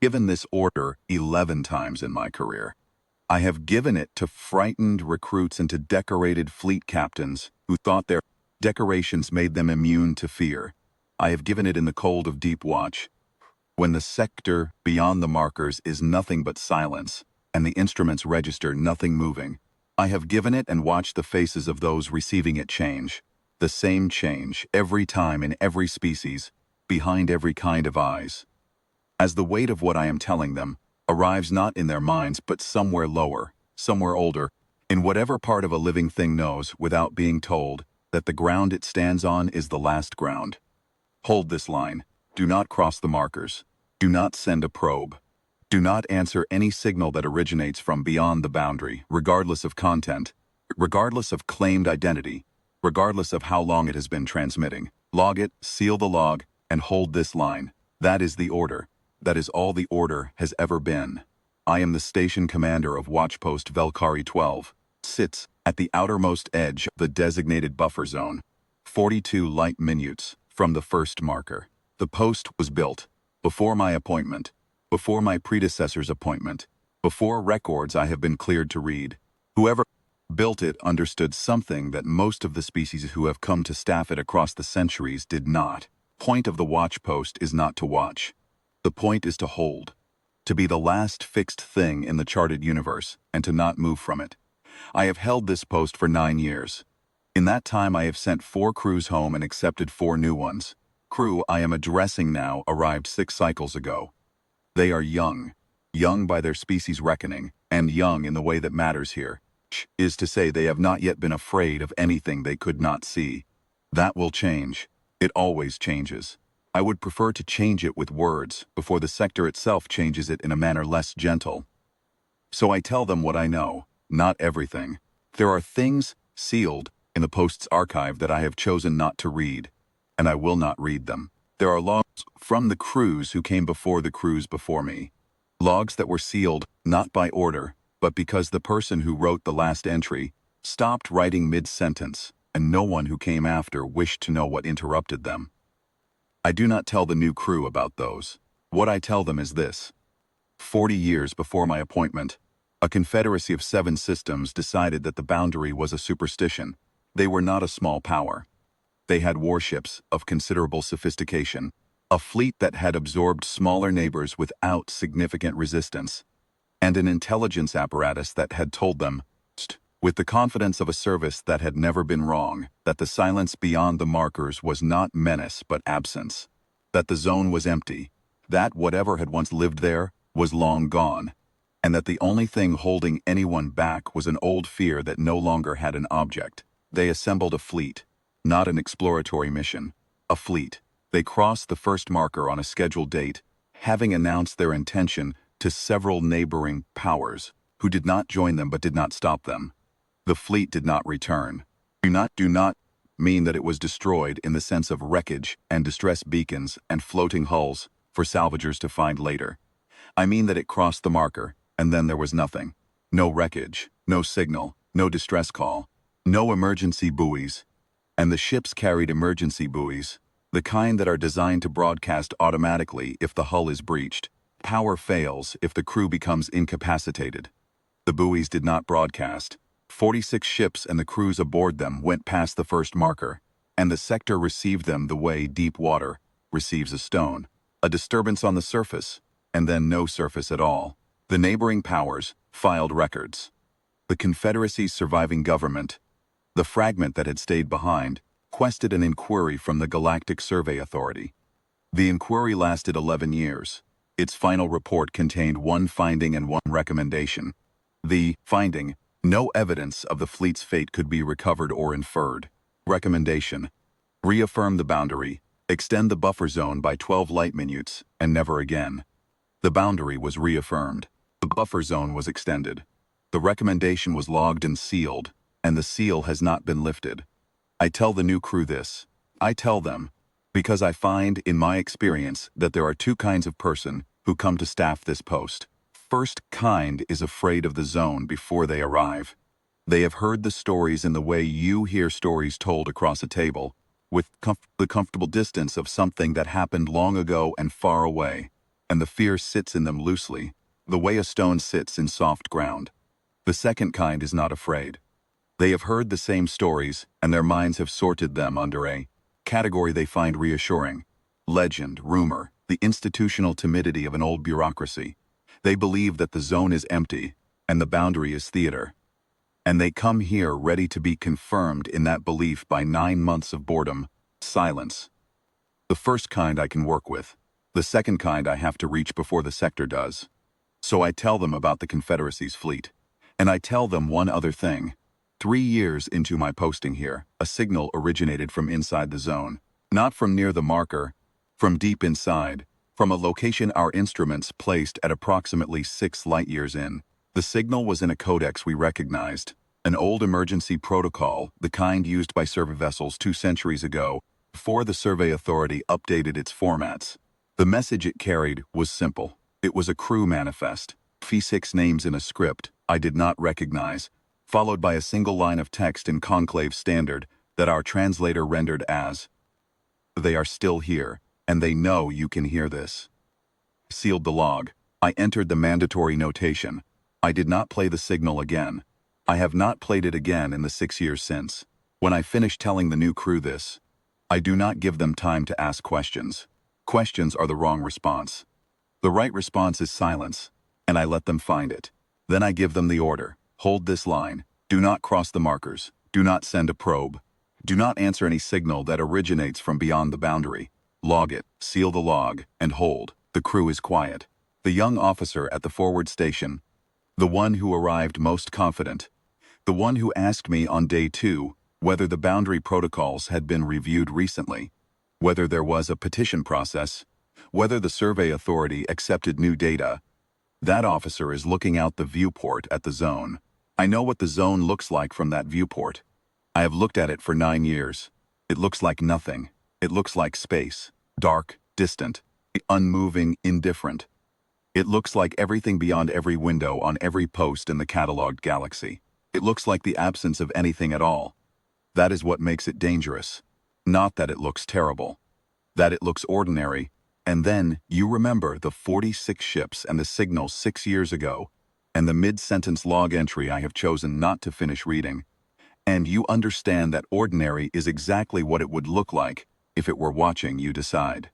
Given this order 11 times in my career. I have given it to frightened recruits and to decorated fleet captains who thought their decorations made them immune to fear. I have given it in the cold of deep watch, when the sector beyond the markers is nothing but silence, and the instruments register nothing moving. I have given it and watched the faces of those receiving it change. The same change, every time in every species, behind every kind of eyes. As the weight of what I am telling them arrives not in their minds but somewhere lower, somewhere older, in whatever part of a living thing knows, without being told, that the ground it stands on is the last ground. Hold this line. Do not cross the markers. Do not send a probe. Do not answer any signal that originates from beyond the boundary, regardless of content, regardless of claimed identity, regardless of how long it has been transmitting. Log it, seal the log, and hold this line. That is the order. That is all the order has ever been. I am the station commander of watchpost Valkyrie 12. Sits at the outermost edge of the designated buffer zone. 42 light minutes from the first marker. The post was built before my appointment, before my predecessor's appointment, before records I have been cleared to read. Whoever built it understood something that most of the species who have come to staff it across the centuries did not. Point of the watchpost is not to watch. The point is to hold, to be the last fixed thing in the charted universe, and to not move from it. I have held this post for 9 years. In that time I have sent 4 crews home and accepted 4 new ones. Crew I am addressing now arrived 6 cycles ago. They are young by their species reckoning, and young in the way that matters here, is to say they have not yet been afraid of anything they could not see. That will change. It always changes. I would prefer to change it with words before the sector itself changes it in a manner less gentle. So I tell them what I know, not everything. There are things sealed in the post's archive that I have chosen not to read, and I will not read them. There are logs from the crews who came before the crews before me. Logs that were sealed not by order, but because the person who wrote the last entry stopped writing mid-sentence, and no one who came after wished to know what interrupted them. I do not tell the new crew about those. What I tell them is this. 40 years before my appointment, a confederacy of 7 systems decided that the boundary was a superstition. They were not a small power. They had warships of considerable sophistication, a fleet that had absorbed smaller neighbors without significant resistance, and an intelligence apparatus that had told them, with the confidence of a service that had never been wrong, that the silence beyond the markers was not menace but absence, that the zone was empty, that whatever had once lived there was long gone, and that the only thing holding anyone back was an old fear that no longer had an object. They assembled a fleet, not an exploratory mission, a fleet. They crossed the first marker on a scheduled date, having announced their intention to several neighboring powers, who did not join them but did not stop them. The fleet did not return. Do not mean that it was destroyed in the sense of wreckage and distress beacons and floating hulls for salvagers to find later. I mean that it crossed the marker, and then there was nothing. No wreckage, no signal, no distress call, no emergency buoys. And the ships carried emergency buoys, the kind that are designed to broadcast automatically if the hull is breached. Power fails if the crew becomes incapacitated. The buoys did not broadcast. 46 ships and the crews aboard them went past the first marker, and the sector received them the way deep water receives a stone. A disturbance on the surface, and then no surface at all. The neighboring powers filed records. The Confederacy's surviving government, the fragment that had stayed behind, requested an inquiry from the Galactic Survey Authority. The inquiry lasted 11 years. Its final report contained 1 finding and 1 recommendation. The finding: no evidence of the fleet's fate could be recovered or inferred. Recommendation: reaffirm the boundary, extend the buffer zone by 12 light minutes, and never again. The boundary was reaffirmed. The buffer zone was extended. The recommendation was logged and sealed, and the seal has not been lifted. I tell the new crew this. I tell them because I find in my experience that there are 2 kinds of person who come to staff this post. First kind is afraid of the zone before they arrive. They have heard the stories in the way you hear stories told across a table, with the comfortable distance of something that happened long ago and far away. and the fear sits in them loosely, the way a stone sits in soft ground. The second kind is not afraid. They have heard the same stories, and their minds have sorted them under a category they find reassuring. Legend, rumor, the institutional timidity of an old bureaucracy. They believe that the zone is empty, and the boundary is theater. And they come here ready to be confirmed in that belief by 9 months of boredom, silence. The first kind I can work with. The second kind I have to reach before the sector does. So I tell them about the Confederacy's fleet. And I tell them one other thing. 3 years into my posting here, a signal originated from inside the zone. Not from near the marker, from deep inside, from a location our instruments placed at approximately 6 light years in. The signal was in a codex we recognized, an old emergency protocol, the kind used by survey vessels 2 centuries ago, before the Survey Authority updated its formats. The message it carried was simple. It was a crew manifest. 6 names in a script I did not recognize, followed by a single line of text in conclave standard that our translator rendered as, "They are still here, and they know you can hear this." Sealed the log. I entered the mandatory notation. I did not play the signal again. I have not played it again in the 6 years since. When I finish telling the new crew this, I do not give them time to ask questions. Questions are the wrong response. The right response is silence, and I let them find it. Then I give them the order. Hold this line. Do not cross the markers. Do not send a probe. Do not answer any signal that originates from beyond the boundary. Log it, seal the log, and hold. The crew is quiet. The young officer at the forward station, the one who arrived most confident, the one who asked me on day 2 whether the boundary protocols had been reviewed recently, whether there was a petition process, whether the Survey Authority accepted new data. That officer is looking out the viewport at the zone. I know what the zone looks like from that viewport. I have looked at it for 9 years. It looks like nothing. It looks like space. Dark, distant, unmoving, indifferent. It looks like everything beyond every window on every post in the cataloged galaxy. It looks like the absence of anything at all. That is what makes it dangerous. Not that it looks terrible. That it looks ordinary. And then you remember the 46 ships and the signal 6 years ago, and the mid-sentence log entry I have chosen not to finish reading. And you understand that ordinary is exactly what it would look like if it were watching you decide.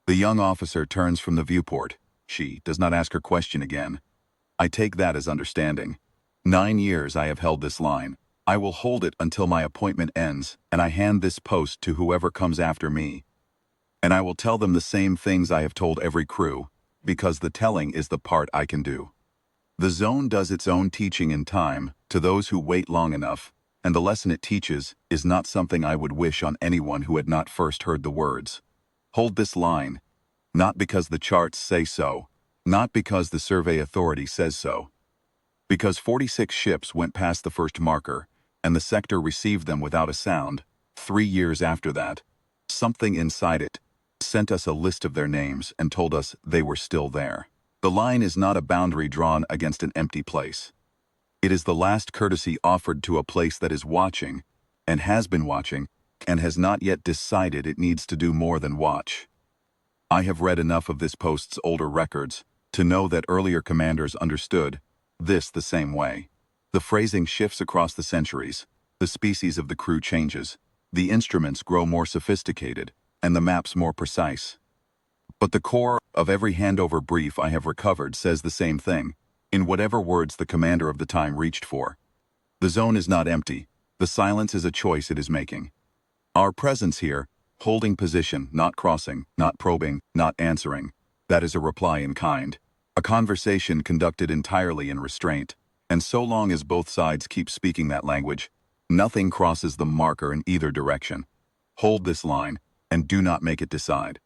The young officer turns from the viewport. She does not ask her question again. I take that as understanding. 9 years I have held this line. I will hold it until my appointment ends, and I hand this post to whoever comes after me. And I will tell them the same things I have told every crew, because the telling is the part I can do. The zone does its own teaching in time to those who wait long enough, and the lesson it teaches is not something I would wish on anyone who had not first heard the words. Hold this line, not because the charts say so, not because the Survey Authority says so. Because 46 ships went past the first marker, and the sector received them without a sound, 3 years after that, something inside it sent us a list of their names and told us they were still there. The line is not a boundary drawn against an empty place. It is the last courtesy offered to a place that is watching, and has been watching, and has not yet decided it needs to do more than watch. I have read enough of this post's older records to know that earlier commanders understood this the same way. The phrasing shifts across the centuries, the species of the crew changes, the instruments grow more sophisticated, and the maps more precise. But the core of every handover brief I have recovered says the same thing, in whatever words the commander of the time reached for. The zone is not empty. The silence is a choice it is making. Our presence here, holding position, not crossing, not probing, not answering, that is a reply in kind. A conversation conducted entirely in restraint. And so long as both sides keep speaking that language, nothing crosses the marker in either direction. Hold this line, and do not make it decide.